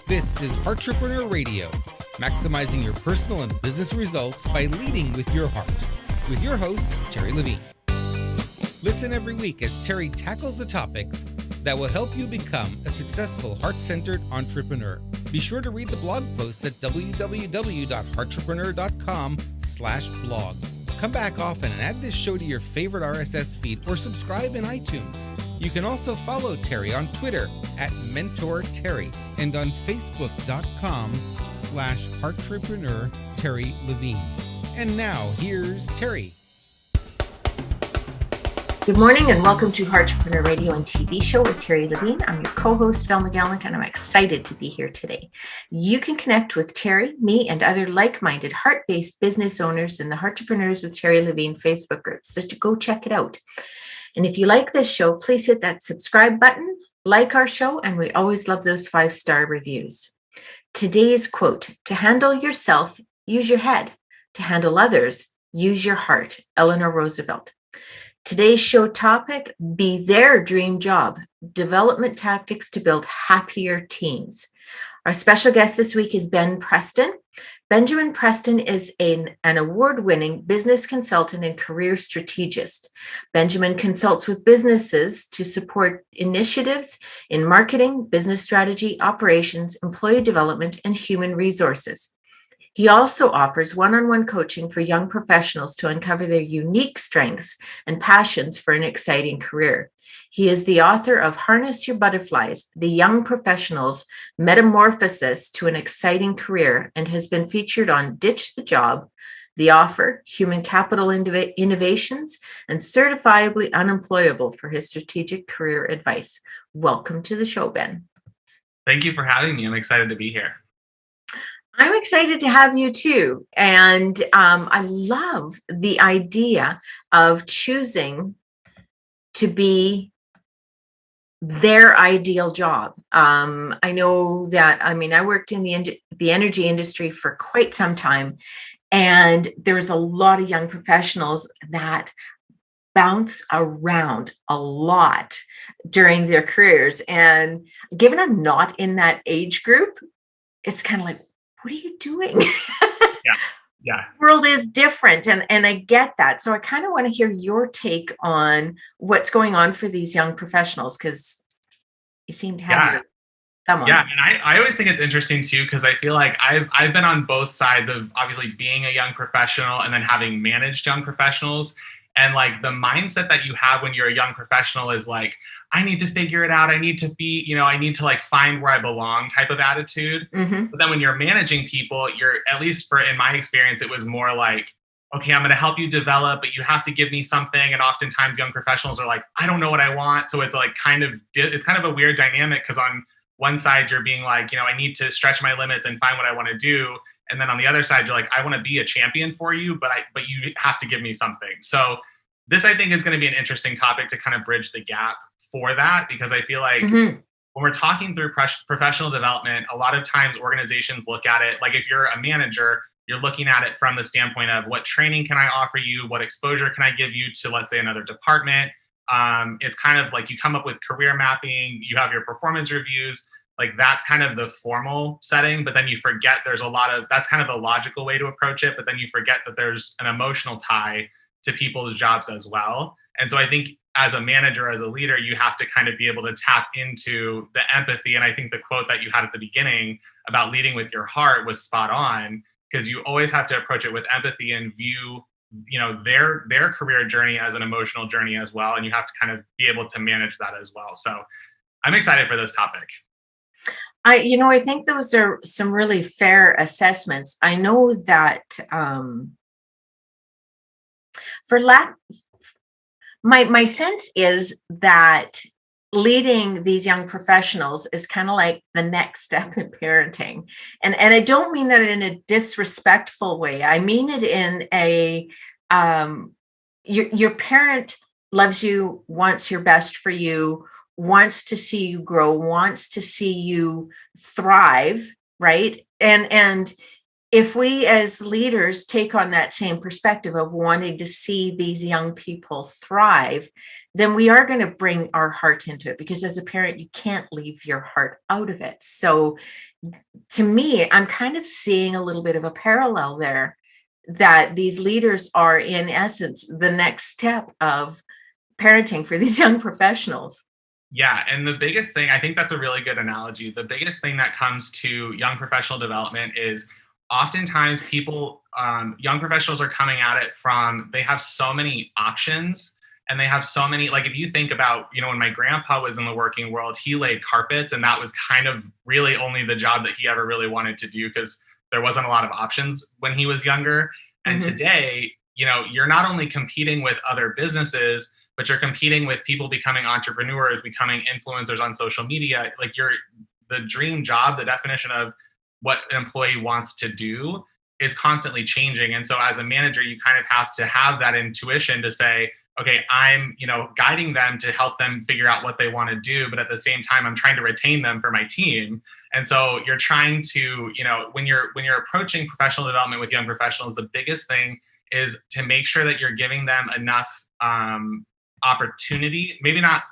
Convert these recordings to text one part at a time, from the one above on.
This is Entrepreneur Radio, maximizing your personal and business results by leading with your heart. With your host, Terri Levine. Listen every week as Terri tackles the topics that will help you become a successful heart-centered entrepreneur. Be sure to read the blog posts at www.heartrepreneur.com/blog. Come back often and add this show to your favorite RSS feed or subscribe in iTunes. You can also follow Terri on Twitter at MentorTerri and on Facebook.com/Heartrepreneur Terri Levine. And now here's Terri. Good morning and welcome to Heartrepreneur Radio and TV show with Terri Levine. I'm your co-host, Val McGallant, and I'm excited to be here today. You can connect with Terri, me, and other like-minded heart-based business owners in the Heartrepreneurs with Terri Levine Facebook group, so go check it out. And if you like this show, please hit that subscribe button, like our show, and we always love those 5-star reviews. Today's quote: "To handle yourself, use your head. To handle others, use your heart." Eleanor Roosevelt. Today's show topic: be their dream job, development tactics to build happier teams. Our special guest this week is Ben Preston. Benjamin Preston is an award-winning business consultant and career strategist. Benjamin consults with businesses to support initiatives in marketing, business strategy, operations, employee development, and human resources. He also offers one-on-one coaching for young professionals to uncover their unique strengths and passions for an exciting career. He is the author of Harness Your Butterflies, The Young Professional's Metamorphosis to an Exciting Career, and has been featured on Ditch the Job, The Offer, Human Capital Innovations, and Certifiably Unemployable for his strategic career advice. Welcome to the show, Ben. Thank you for having me. I'm excited to be here. I'm excited to have you too. And I love the idea of choosing to be their ideal job. I know that, I worked in the energy industry for quite some time, and there's a lot of young professionals that bounce around a lot during their careers. And given I'm not in that age group, it's kind of like, what are you doing? Yeah. The world is different. And I get that. So I kind of want to hear your take on what's going on for these young professionals, because you seem to have your thumb on it. Yeah. And I always think it's interesting too, because I feel like I've been on both sides of obviously being a young professional and then having managed young professionals. And like the mindset that you have when you're a young professional is like, I need to figure it out. I need to be, I need to like find where I belong type of attitude. Mm-hmm. But then when you're managing people, at least in my experience, it was more like, okay, I'm going to help you develop, but you have to give me something. And oftentimes young professionals are like, I don't know what I want. So it's like it's kind of a weird dynamic, because on one side you're being like, I need to stretch my limits and find what I want to do. And then on the other side, you're like, I want to be a champion for you, but you have to give me something. So this, I think, is going to be an interesting topic to kind of bridge the gap for that, because I feel like when we're talking through professional development, a lot of times organizations look at it like, if you're a manager, you're looking at it from the standpoint of what training can I offer you? What exposure can I give you to, let's say, another department? It's kind of like you come up with career mapping, you have your performance reviews, like that's kind of the formal setting, but then you forget that's kind of the logical way to approach it, but then you forget that there's an emotional tie to people's jobs as well. And so I think as a manager, as a leader, you have to kind of be able to tap into the empathy. And I think the quote that you had at the beginning about leading with your heart was spot on, because you always have to approach it with empathy and view, their career journey as an emotional journey as well. And you have to kind of be able to manage that as well. So I'm excited for this topic. I think those are some really fair assessments. I know that my sense is that leading these young professionals is kind of like the next step in parenting. And I don't mean that in a disrespectful way. I mean it in a, your parent loves you, wants your best for you, wants to see you grow, wants to see you thrive, right? And if we as leaders take on that same perspective of wanting to see these young people thrive, then we are going to bring our heart into it, because as a parent, you can't leave your heart out of it. So to me, I'm kind of seeing a little bit of a parallel there, that these leaders are in essence the next step of parenting for these young professionals. Yeah. And the biggest thing, I think that's a really good analogy. The biggest thing that comes to young professional development is oftentimes young professionals are coming at it from, they have so many options and they have so many, like if you think about, when my grandpa was in the working world, he laid carpets, and that was kind of really only the job that he ever really wanted to do because there wasn't a lot of options when he was younger. And today, you're not only competing with other businesses, but you're competing with people becoming entrepreneurs, becoming influencers on social media. Like the dream job, the definition of what an employee wants to do is constantly changing. And so as a manager, you kind of have to have that intuition to say, okay, I'm, guiding them to help them figure out what they want to do. But at the same time, I'm trying to retain them for my team. And so you're trying to, when you're approaching professional development with young professionals, the biggest thing is to make sure that you're giving them enough opportunity, maybe not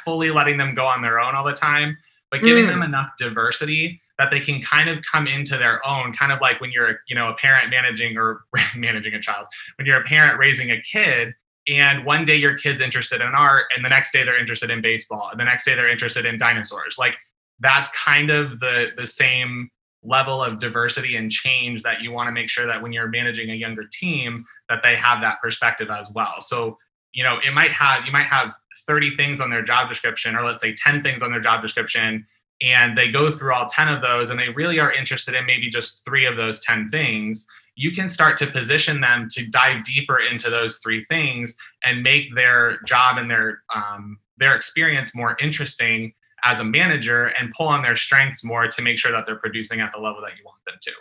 fully letting them go on their own all the time, but giving them enough diversity that they can kind of come into their own, kind of like when you're, a parent managing a child, when you're a parent raising a kid, and one day your kid's interested in art, and the next day they're interested in baseball, and the next day they're interested in dinosaurs. Like that's kind of the same level of diversity and change that you want to make sure that when you're managing a younger team, that they have that perspective as well. So, you might have 30 things on their job description, or let's say 10 things on their job description, and they go through all 10 of those and they really are interested in maybe just 3 of those 10 things. You can start to position them to dive deeper into those 3 things and make their job and their experience more interesting as a manager, and pull on their strengths more to make sure that they're producing at the level that you want them to.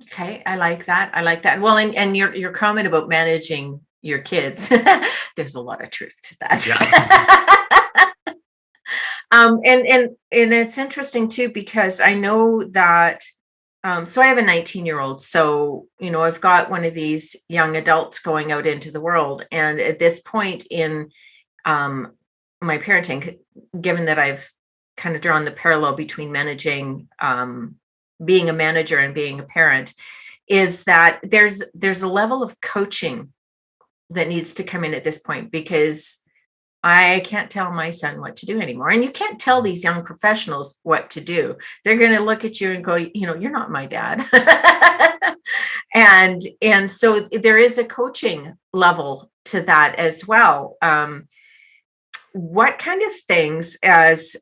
Okay, I like that. Well, and your comment about managing your kids, there's a lot of truth to that. Yeah. And it's interesting too, because I know that, so I have a 19-year-old, so, I've got one of these young adults going out into the world. And at this point in my parenting, given that I've kind of drawn the parallel between managing, being a manager and being a parent, is that there's a level of coaching that needs to come in at this point, because I can't tell my son what to do anymore. And you can't tell these young professionals what to do. They're going to look at you and go, you're not my dad. and so there is a coaching level to that as well. What kind of things as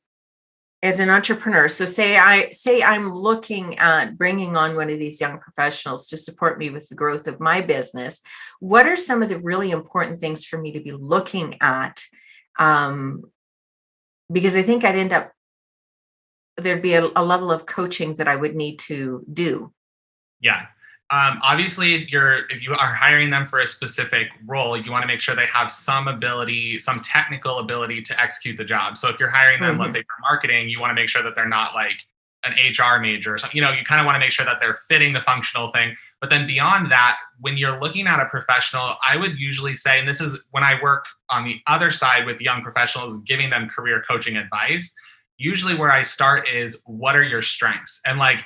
an entrepreneur, so say I'm looking at bringing on one of these young professionals to support me with the growth of my business, what are some of the really important things for me to be looking at? Because I think there'd be a level of coaching that I would need to do. Yeah. Obviously, if you are hiring them for a specific role, you want to make sure they have some technical ability to execute the job. So if you're hiring them, let's say for marketing, you want to make sure that they're not like an HR major or something. You kind of want to make sure that they're fitting the functional thing. But then beyond that, when you're looking at a professional, I would usually say, and this is when I work on the other side with young professionals, giving them career coaching advice, usually where I start is, what are your strengths? And like,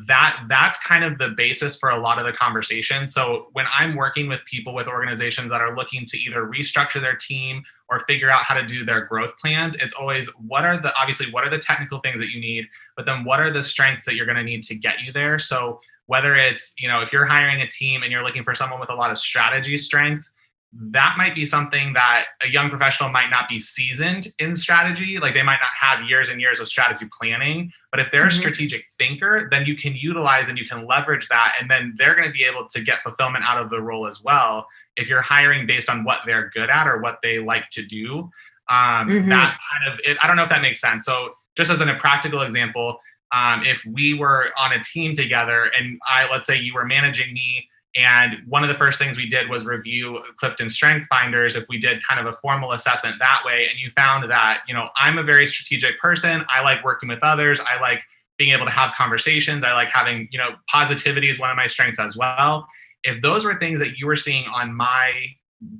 that's kind of the basis for a lot of the conversation. So when I'm working with people with organizations that are looking to either restructure their team or figure out how to do their growth plans, it's always, what are the technical things that you need, but then what are the strengths that you're going to need to get you there? So whether it's, if you're hiring a team and you're looking for someone with a lot of strategy strengths, that might be something that a young professional might not be seasoned in strategy. Like they might not have years and years of strategy planning, but if they're a strategic thinker, then you can utilize and you can leverage that. And then they're going to be able to get fulfillment out of the role as well. If you're hiring based on what they're good at or what they like to do, that's kind of it. I don't know if that makes sense. So just as a practical example, if we were on a team together and let's say you were managing me, and one of the first things we did was review Clifton Strengths Finders, if we did kind of a formal assessment that way, and you found that, I'm a very strategic person. I like working with others. I like being able to have conversations. I like having, positivity is one of my strengths as well. If those were things that you were seeing on my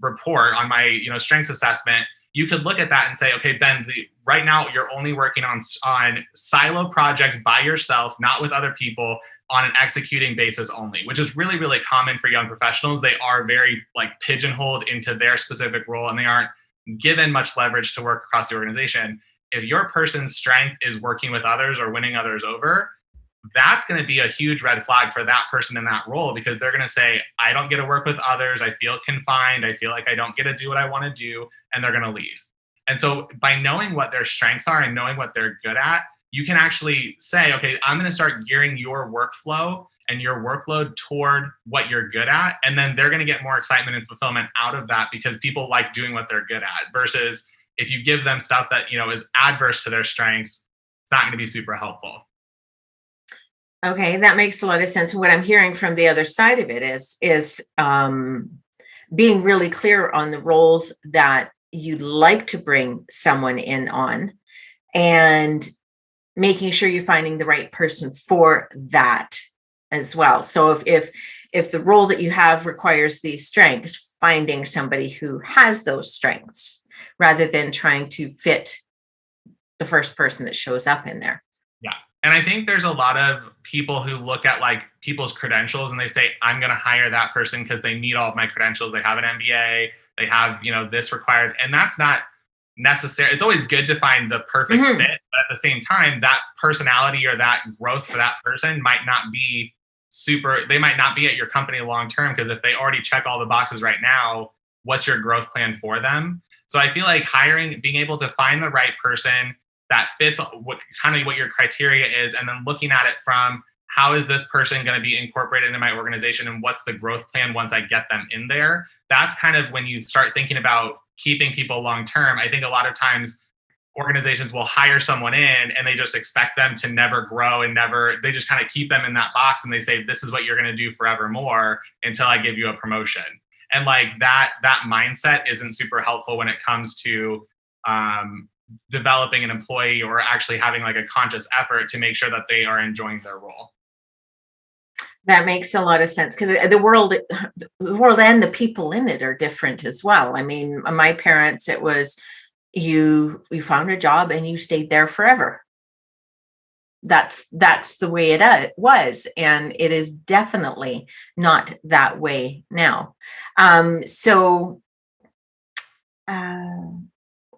report, on my, strengths assessment, you could look at that and say, okay, Ben, right now you're only working on silo projects by yourself, not with other people, on an executing basis only, which is really, really common for young professionals. They are very pigeonholed into their specific role, and they aren't given much leverage to work across the organization. If your person's strength is working with others or winning others over, that's going to be a huge red flag for that person in that role, because they're going to say, I don't get to work with others. I feel confined. I feel like I don't get to do what I want to do. And they're going to leave. And so by knowing what their strengths are and knowing what they're good at, you can actually say, okay, I'm going to start gearing your workflow and your workload toward what you're good at. And then they're going to get more excitement and fulfillment out of that, because people like doing what they're good at, versus if you give them stuff that, is adverse to their strengths, it's not going to be super helpful. Okay, that makes a lot of sense. What I'm hearing from the other side of it is being really clear on the roles that you'd like to bring someone in on, and making sure you're finding the right person for that as well. So if the role that you have requires these strengths, finding somebody who has those strengths rather than trying to fit the first person that shows up in there. Yeah. And I think there's a lot of people who look at people's credentials and they say, I'm going to hire that person because they meet all of my credentials. They have an MBA, they have, this required, and that's not necessary. It's always good to find the perfect fit, but at the same time, that personality or that growth for that person might not be they might not be at your company long term, because if they already check all the boxes right now, what's your growth plan for them? So I feel like being able to find the right person that fits what your criteria is, and then looking at it from, how is this person going to be incorporated into my organization, and what's the growth plan once I get them in there? That's kind of when you start thinking about keeping people long term. I think a lot of times organizations will hire someone in and they just expect them to never grow and they just kind of keep them in that box, and they say, this is what you're going to do forevermore until I give you a promotion. And that mindset isn't super helpful when it comes to developing an employee, or actually having a conscious effort to make sure that they are enjoying their role. That makes a lot of sense, because the world and the people in it are different as well. I mean, my parents, it was you found a job and you stayed there forever. That's the way it was, and it is definitely not that way now.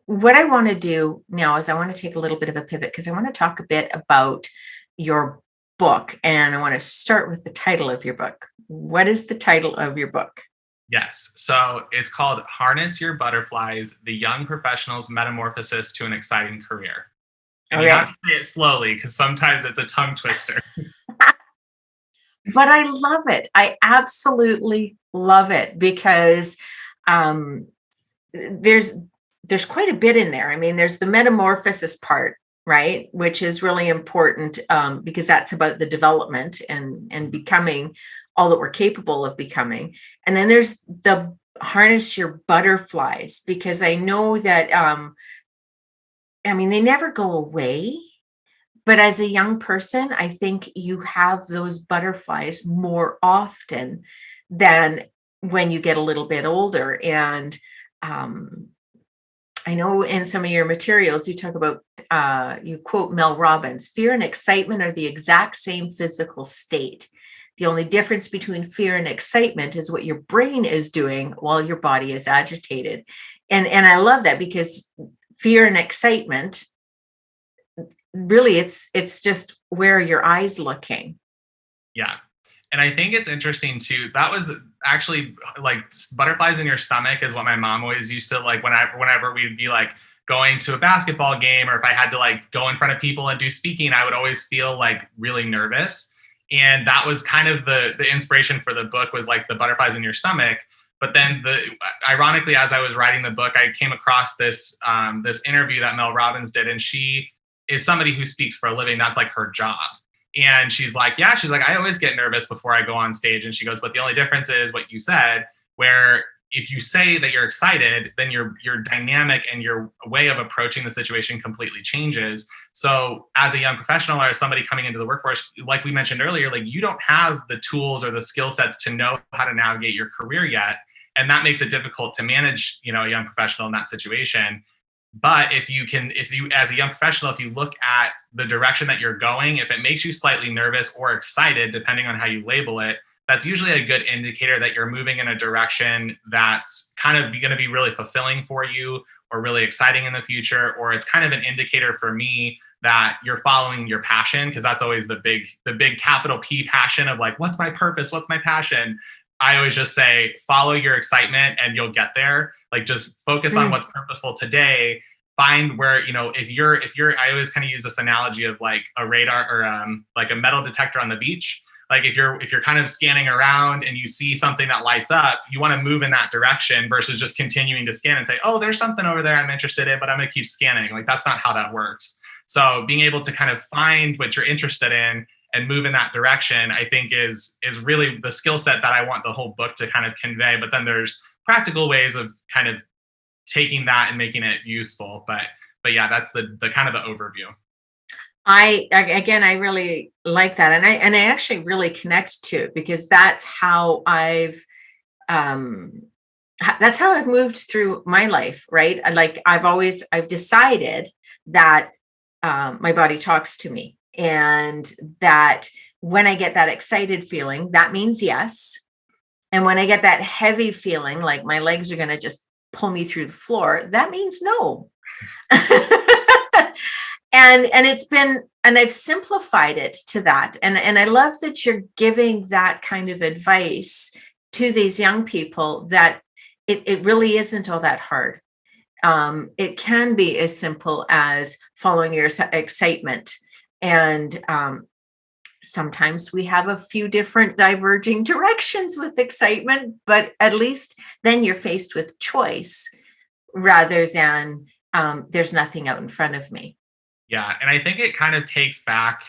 What I want to do now is I want to take a little bit of a pivot, because I want to talk a bit about your book, and I want to start with the title of your book. What is the title of your book? Yes. So it's called Harness Your Butterflies, The Young Professional's Metamorphosis to an Exciting Career. And you have to say it slowly, because sometimes it's a tongue twister. But I love it. I absolutely love it, because there's quite a bit in there. I mean, there's the metamorphosis part, right? Which is really important, because that's about the development and becoming all that we're capable of becoming. And then there's the harness your butterflies, because I know that, they never go away, but as a young person, I think you have those butterflies more often than when you get a little bit older. And, I know in some of your materials, you talk about, you quote Mel Robbins, fear and excitement are the exact same physical state. The only difference between fear and excitement is what your brain is doing while your body is agitated. And I love that, because fear and excitement, really, it's just where your eyes looking. Yeah. And I think it's interesting too. That was actually butterflies in your stomach is what my mom always used to whenever we'd be going to a basketball game, or if I had to go in front of people and do speaking, I would always feel really nervous. And that was kind of the inspiration for the book, was the butterflies in your stomach. But then ironically, as I was writing the book, I came across this interview that Mel Robbins did. And she is somebody who speaks for a living. That's her job. And she's like, I always get nervous before I go on stage. And she goes, but the only difference is what you said, where if you say that you're excited, then your dynamic and your way of approaching the situation completely changes. So as a young professional or as somebody coming into the workforce, like we mentioned earlier, like you don't have the tools or the skill sets to know how to navigate your career yet. And that makes it difficult to manage, a young professional in that situation. But if you, as a young professional, if you look at the direction that you're going, if it makes you slightly nervous or excited, depending on how you label it, that's usually a good indicator that you're moving in a direction that's kind of going to be really fulfilling for you or really exciting in the future. Or it's kind of an indicator for me that you're following your passion, because that's always the big capital P passion of like, what's my purpose? What's my passion? I always just say, follow your excitement and you'll get there. Like just focus on what's purposeful today. Find where, if you're, I always kind of use this analogy of like a radar or like a metal detector on the beach. Like if you're kind of scanning around and you see something that lights up, you want to move in that direction versus just continuing to scan and say, oh, there's something over there I'm interested in, but I'm going to keep scanning. Like that's not how that works. So being able to kind of find what you're interested in and move in that direction, I think is really the skill set that I want the whole book to kind of convey. But then there's practical ways of kind of taking that and making it useful. But yeah, that's the kind of the overview. I really like that. And I actually really connect to it because that's how I've moved through my life, right? I've decided that my body talks to me, and that when I get that excited feeling, that means yes. And when I get that heavy feeling, like my legs are going to just pull me through the floor, that means no. And I've simplified it to that. And I love that you're giving that kind of advice to these young people, that it really isn't all that hard. It can be as simple as following your excitement. And sometimes we have a few different diverging directions with excitement, but at least then you're faced with choice rather than there's nothing out in front of me. Yeah. And I think it kind of takes back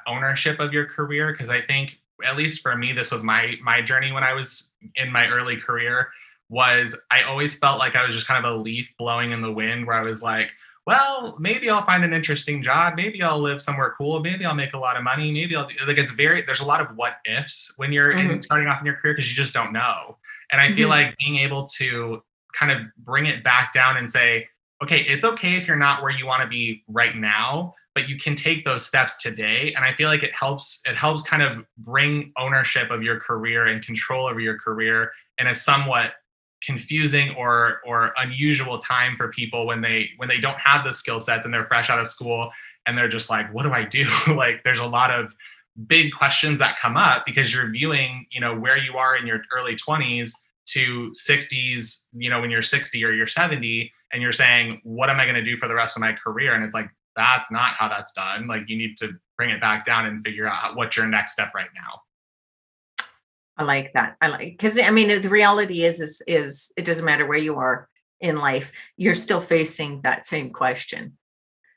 ownership of your career, because I think, at least for me, this was my journey when I was in my early career, was I always felt like I was just kind of a leaf blowing in the wind, where I was like, well, maybe I'll find an interesting job. Maybe I'll live somewhere cool. Maybe I'll make a lot of money. Maybe I'll do, like, there's a lot of what ifs when you're starting off in your career, because you just don't know. And I feel like being able to kind of bring it back down and say, okay, it's okay if you're not where you want to be right now, but you can take those steps today. And I feel like it helps kind of bring ownership of your career and control over your career in a somewhat confusing or unusual time for people when they don't have the skill sets and they're fresh out of school and they're just like, what do I do? Like there's a lot of big questions that come up because you're viewing, where you are in your early 20s to 60s, when you're 60 or you're 70, and you're saying, what am I going to do for the rest of my career? And it's like, that's not how that's done. Like you need to bring it back down and figure out what's your next step right now. I like that. Because the reality is it doesn't matter where you are in life, you're still facing that same question.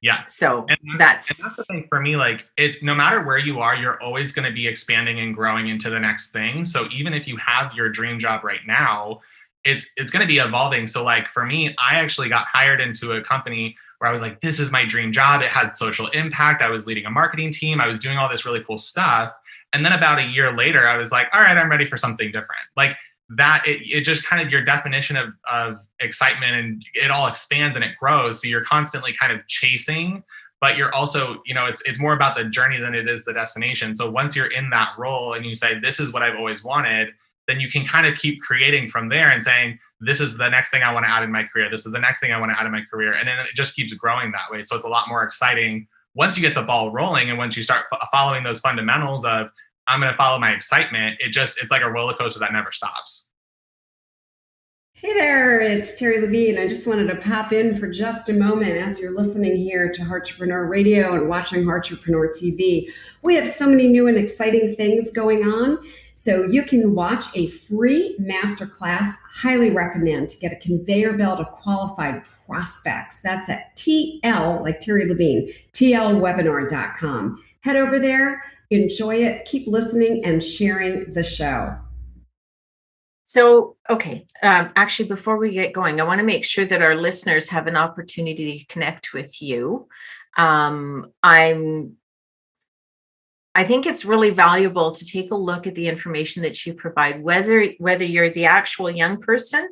Yeah. So and that's the thing for me. Like it's no matter where you are, you're always going to be expanding and growing into the next thing. So even if you have your dream job right now, it's going to be evolving. So like for me, I actually got hired into a company where I was like, this is my dream job. It had social impact. I was leading a marketing team. I was doing all this really cool stuff. And then about a year later, I was like, all right, I'm ready for something different. Like that, it just kind of your definition of excitement, and it all expands and it grows. So you're constantly kind of chasing, but you're also, it's more about the journey than it is the destination. So once you're in that role and you say, this is what I've always wanted, then you can kind of keep creating from there and saying, this is the next thing I want to add in my career. This is the next thing I want to add in my career. And then it just keeps growing that way. So it's a lot more exciting once you get the ball rolling, and once you start following those fundamentals of, I'm going to follow my excitement. It's like a roller coaster that never stops. Hey there, it's Terri Levine. I just wanted to pop in for just a moment as you're listening here to Heartrepreneur Radio and watching Heartrepreneur TV. We have so many new and exciting things going on. So you can watch a free masterclass. Highly recommend to get a conveyor belt of qualified prospects. That's at TL, like Terri Levine, tlwebinar.com. Head over there, enjoy it, keep listening and sharing the show. So, okay, actually, before we get going, I want to make sure that our listeners have an opportunity to connect with you. I think it's really valuable to take a look at the information that you provide, whether you're the actual young person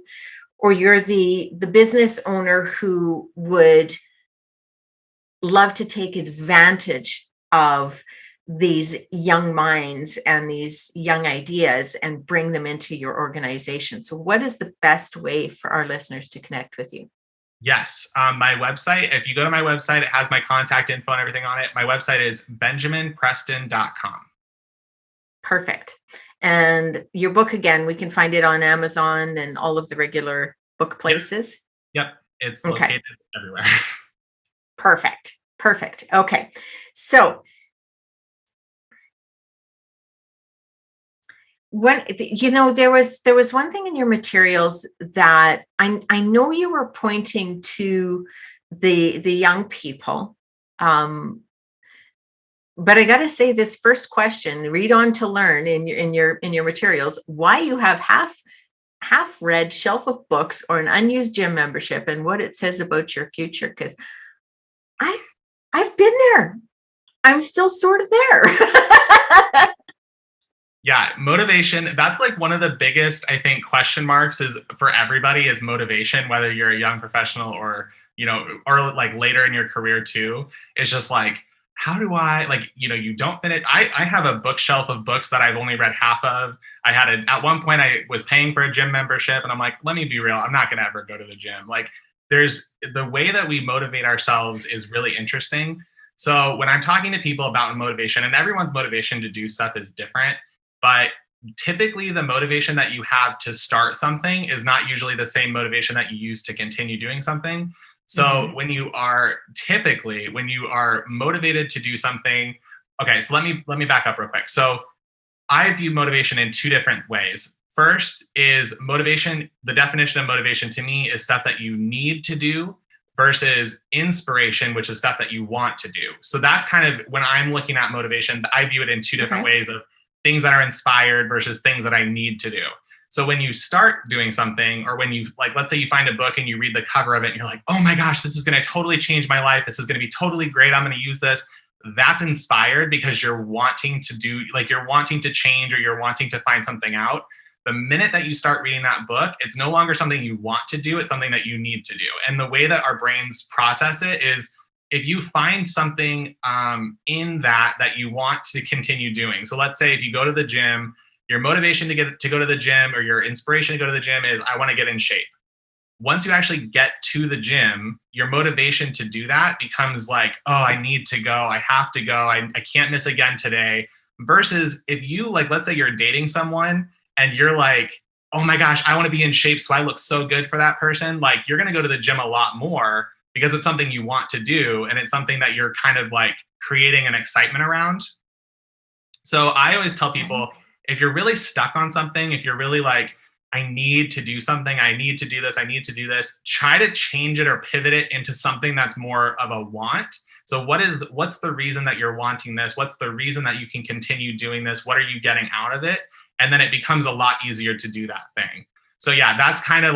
or you're the business owner who would love to take advantage of these young minds and these young ideas and bring them into your organization. So what is the best way for our listeners to connect with you? Yes. My website, if you go to my website, it has my contact info and everything on it. My website is benjaminpreston.com. Perfect. And your book, again, we can find it on Amazon and all of the regular book places. Yep. It's Okay. located everywhere. Perfect. Perfect. Okay. So there was one thing in your materials that I know you were pointing to the young people. But I got to say, this first question, read on to learn in your materials, why you have half read shelf of books or an unused gym membership and what it says about your future. Because I've been there. I'm still sort of there. Yeah, motivation. That's like one of the biggest, I think, question marks is for everybody is motivation, whether you're a young professional or, or like later in your career too. It's just like, how do I you don't finish. I have a bookshelf of books that I've only read half of. At one point I was paying for a gym membership and I'm like, let me be real. I'm not going to ever go to the gym. Like there's the way that we motivate ourselves is really interesting. So when I'm talking to people about motivation, and everyone's motivation to do stuff is different, but typically the motivation that you have to start something is not usually the same motivation that you use to continue doing something. So when you are motivated to do something, okay, so let me back up real quick. So I view motivation in two different ways. First is motivation. The definition of motivation to me is stuff that you need to do versus inspiration, which is stuff that you want to do. So that's kind of when I'm looking at motivation, I view it in two different ways of things that are inspired versus things that I need to do. So when you start doing something, or when you let's say you find a book and you read the cover of it and you're like, oh my gosh, this is going to totally change my life. This is going to be totally great. I'm going to use this. That's inspired because you're wanting to you're wanting to change or you're wanting to find something out. The minute that you start reading that book, it's no longer something you want to do. It's something that you need to do. And the way that our brains process it is if you find something in that you want to continue doing. So let's say if you go to the gym, your motivation to go to the gym or your inspiration to go to the gym is I want to get in shape. Once you actually get to the gym, your motivation to do that becomes like, oh, I need to go. I have to go. I can't miss again today. Versus if you let's say you're dating someone and you're like, oh my gosh, I want to be in shape so I look so good for that person. You're going to go to the gym a lot more because it's something you want to do. And it's something that you're kind of creating an excitement around. So I always tell people, if you're really stuck on something, if you're really I need to do something, I need to do this, I need to do this, try to change it or pivot it into something that's more of a want. So what's the reason that you're wanting this? What's the reason that you can continue doing this? What are you getting out of it? And then it becomes a lot easier to do that thing. So yeah, that's kind of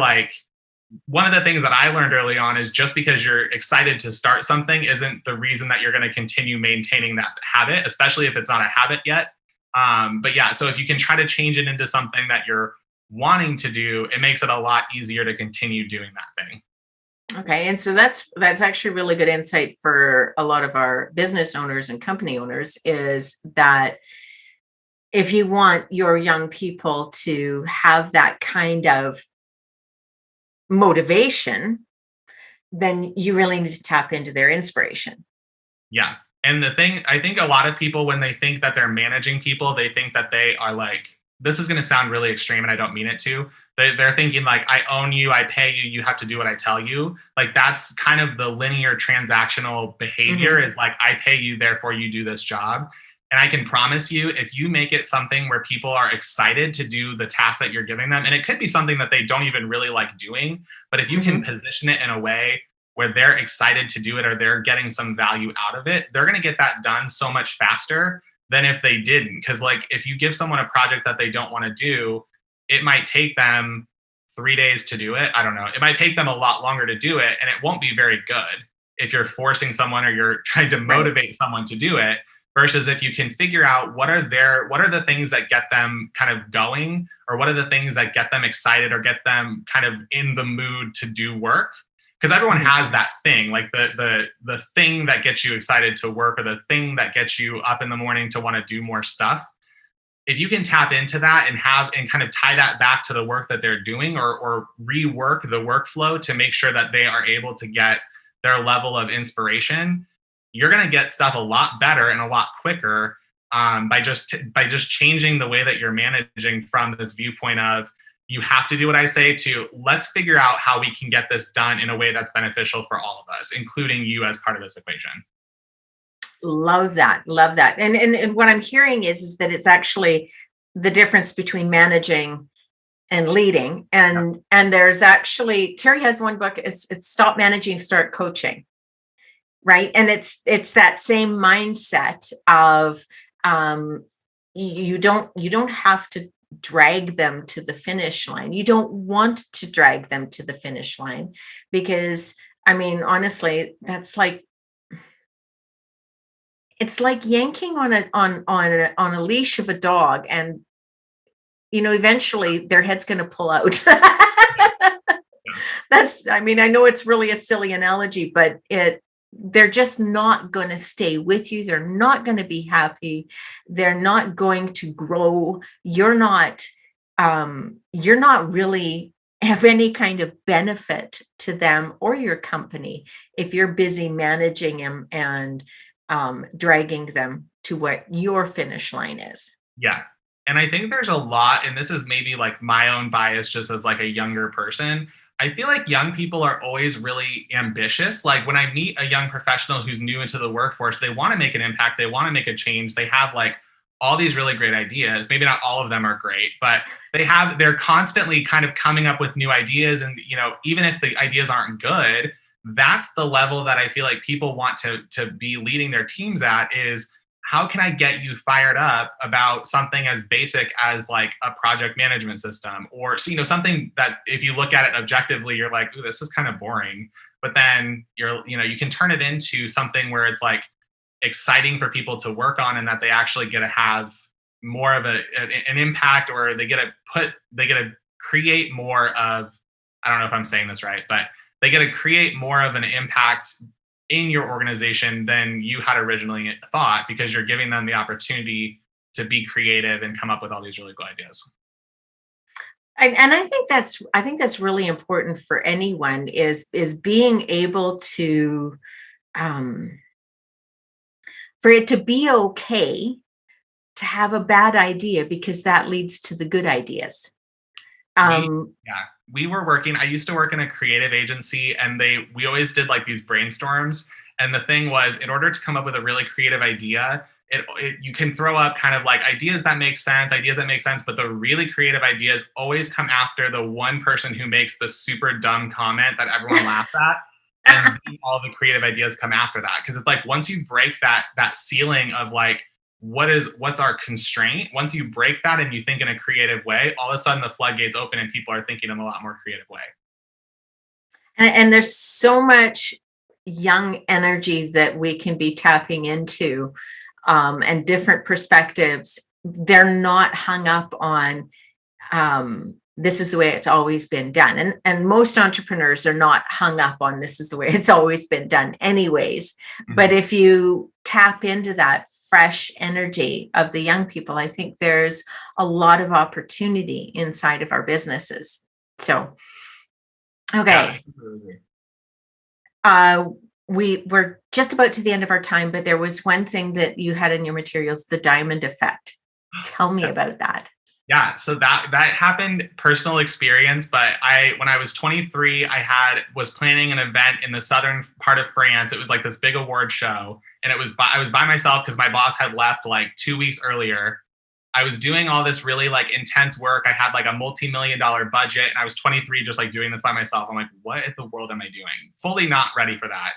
one of the things that I learned early on is just because you're excited to start something isn't the reason that you're going to continue maintaining that habit, especially if it's not a habit yet. But yeah, so if you can try to change it into something that you're wanting to do, it makes it a lot easier to continue doing that thing. Okay. And so that's actually really good insight for a lot of our business owners and company owners, is that if you want your young people to have that kind of motivation, then you really need to tap into their inspiration. Yeah. And the thing, I think a lot of people, when they think that they're managing people, they think that they are this is going to sound really extreme and I don't mean it to. They're thinking I own you, I pay you, you have to do what I tell you. That's kind of the linear transactional behavior is I pay you, therefore you do this job. And I can promise you, if you make it something where people are excited to do the task that you're giving them, and it could be something that they don't even really like doing, but if you can position it in a way where they're excited to do it or they're getting some value out of it, they're going to get that done so much faster than if they didn't. Because if you give someone a project that they don't want to do, it might take them 3 days to do it. I don't know. It might take them a lot longer to do it, and it won't be very good if you're forcing someone or you're trying to motivate someone to do it, versus if you can figure out what are the things that get them kind of going, or what are the things that get them excited or get them kind of in the mood to do work. Because everyone has that thing, like the thing that gets you excited to work, or the thing that gets you up in the morning to want to do more stuff. If you can tap into that and kind of tie that back to the work that they're doing, or rework the workflow to make sure that they are able to get their level of inspiration, you're going to get stuff a lot better and a lot quicker by just changing the way that you're managing from this viewpoint of you have to do what I say to let's figure out how we can get this done in a way that's beneficial for all of us, including you as part of this equation. Love that. And what I'm hearing is that it's actually the difference between managing and leading. And there's actually, Terri has one book, it's Stop Managing, Start Coaching. Right. And it's that same mindset of you don't have to drag them to the finish line. You don't want to drag them to the finish line, because I mean, honestly, that's like, it's like yanking on a leash of a dog, and eventually their head's going to pull out. I know it's really a silly analogy, but they're just not going to stay with you. They're not going to be happy. They're not going to grow. You're not really have any kind of benefit to them or your company if you're busy managing them and dragging them to what your finish line is. Yeah. And I think there's a lot, and this is maybe like my own bias just as like a younger person. I feel like young people are always really ambitious. Like when I meet a young professional who's new into the workforce, they want to make an impact. They want to make a change. They have like all these really great ideas. Maybe not all of them are great, but they're constantly kind of coming up with new ideas. And, even if the ideas aren't good, that's the level that I feel like people want to be leading their teams at, is how can I get you fired up about something as basic as like a project management system, or something that if you look at it objectively, you're like, ooh, this is kind of boring. But then you can turn it into something where it's like exciting for people to work on, and that they actually get to have more of an impact, or they get to create more of, I don't know if I'm saying this right, but they get to create more of an impact in your organization than you had originally thought, because you're giving them the opportunity to be creative and come up with all these really good ideas. And I think that's really important for anyone, is being able to for it to be okay to have a bad idea, because that leads to the good ideas. I used to work in a creative agency, and we always did like these brainstorms. And the thing was, in order to come up with a really creative idea, you can throw up kind of like ideas that make sense, but the really creative ideas always come after the one person who makes the super dumb comment that everyone laughs at. And all the creative ideas come after that. Because it's like, once you break that ceiling of like, what's our constraint? Once you break that and you think in a creative way, all of a sudden the floodgates open and people are thinking in a lot more creative way. And there's so much young energy that we can be tapping into, and different perspectives. They're not hung up on this is the way it's always been done. And most entrepreneurs are not hung up on this is the way it's always been done anyways. Mm-hmm. But if you tap into that fresh energy of the young people, I think there's a lot of opportunity inside of our businesses. So, okay. We're just about to the end of our time, but there was one thing that you had in your materials, the diamond effect. Tell me about that. Yeah, so that happened, personal experience, but when I was 23, I was planning an event in the southern part of France. It was like this big award show, and I was by myself because my boss had left like 2 weeks earlier. I was doing all this really like intense work. I had like a multi-million-dollar budget, and I was 23 just like doing this by myself. I'm like, what in the world am I doing? Fully not ready for that.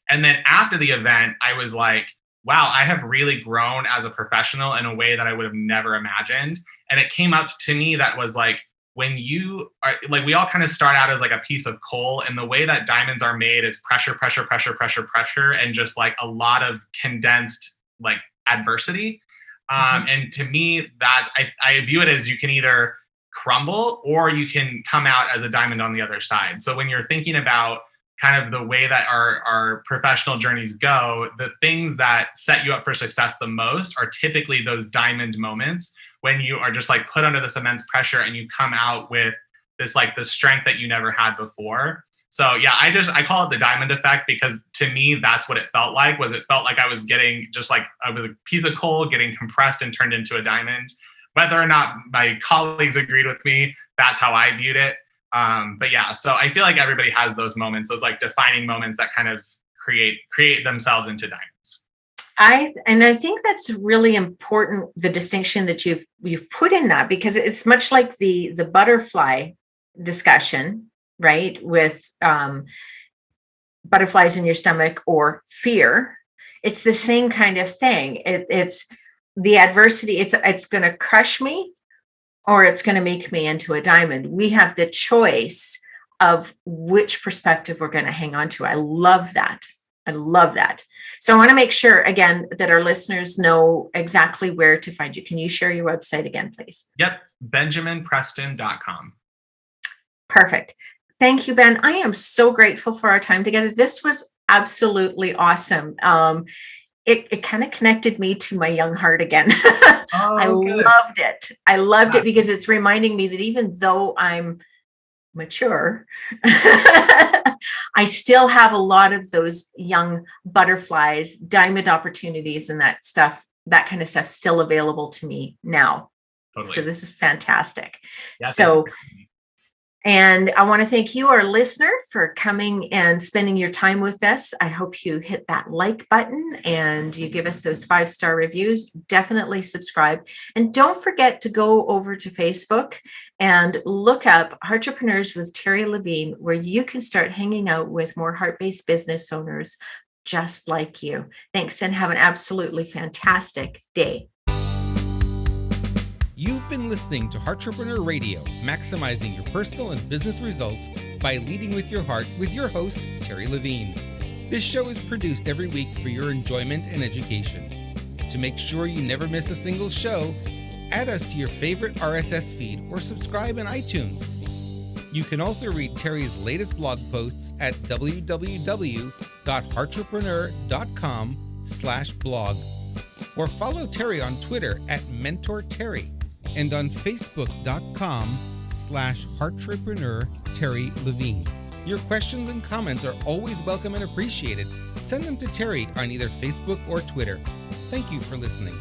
And then after the event, I was like, wow, I have really grown as a professional in a way that I would have never imagined. And it came up to me that was like, when you are like, we all kind of start out as like a piece of coal, and the way that diamonds are made is pressure, pressure, pressure, pressure, pressure, and just like a lot of condensed like adversity. And to me, I view it as you can either crumble or you can come out as a diamond on the other side. So when you're thinking about kind of the way that our professional journeys go, the things that set you up for success the most are typically those diamond moments when you are just like put under this immense pressure and you come out with this like the strength that you never had before. So yeah, I call it the diamond effect, because to me, that's what it felt like. It felt like I was getting just like I was a piece of coal getting compressed and turned into a diamond. Whether or not my colleagues agreed with me, that's how I viewed it. But yeah, so I feel like everybody has those moments, those like defining moments that kind of create themselves into diamonds. I think that's really important, the distinction that you've put in that, because it's much like the butterfly discussion, right? With butterflies in your stomach or fear. It's the same kind of thing. It's the adversity. It's going to crush me, or it's going to make me into a diamond. We have the choice of which perspective we're going to hang on to. I love that. So I want to make sure, again, that our listeners know exactly where to find you. Can you share your website again, please? Yep. BenjaminPreston.com. Perfect. Thank you, Ben. I am so grateful for our time together. This was absolutely awesome. It kind of connected me to my young heart again. I loved it. I loved it because it's reminding me that even though I'm mature, I still have a lot of those young butterflies, diamond opportunities, and that kind of stuff still available to me now. Totally. So this is fantastic. Yeah, and I want to thank you, our listener, for coming and spending your time with us. I hope you hit that like button and you give us those 5-star reviews. Definitely subscribe. And don't forget to go over to Facebook and look up Heartrepreneurs with Terri Levine, where you can start hanging out with more heart-based business owners just like you. Thanks, and have an absolutely fantastic day. You've been listening to Heartrepreneur Radio, maximizing your personal and business results by leading with your heart, with your host, Terri Levine. This show is produced every week for your enjoyment and education. To make sure you never miss a single show, add us to your favorite RSS feed or subscribe in iTunes. You can also read Terri's latest blog posts at www.heartrepreneur.com/blog, or follow Terri on Twitter at MentorTerri, and on Facebook.com/Heartrepreneur Terri Levine. Your questions and comments are always welcome and appreciated. Send them to Terri on either Facebook or Twitter. Thank you for listening.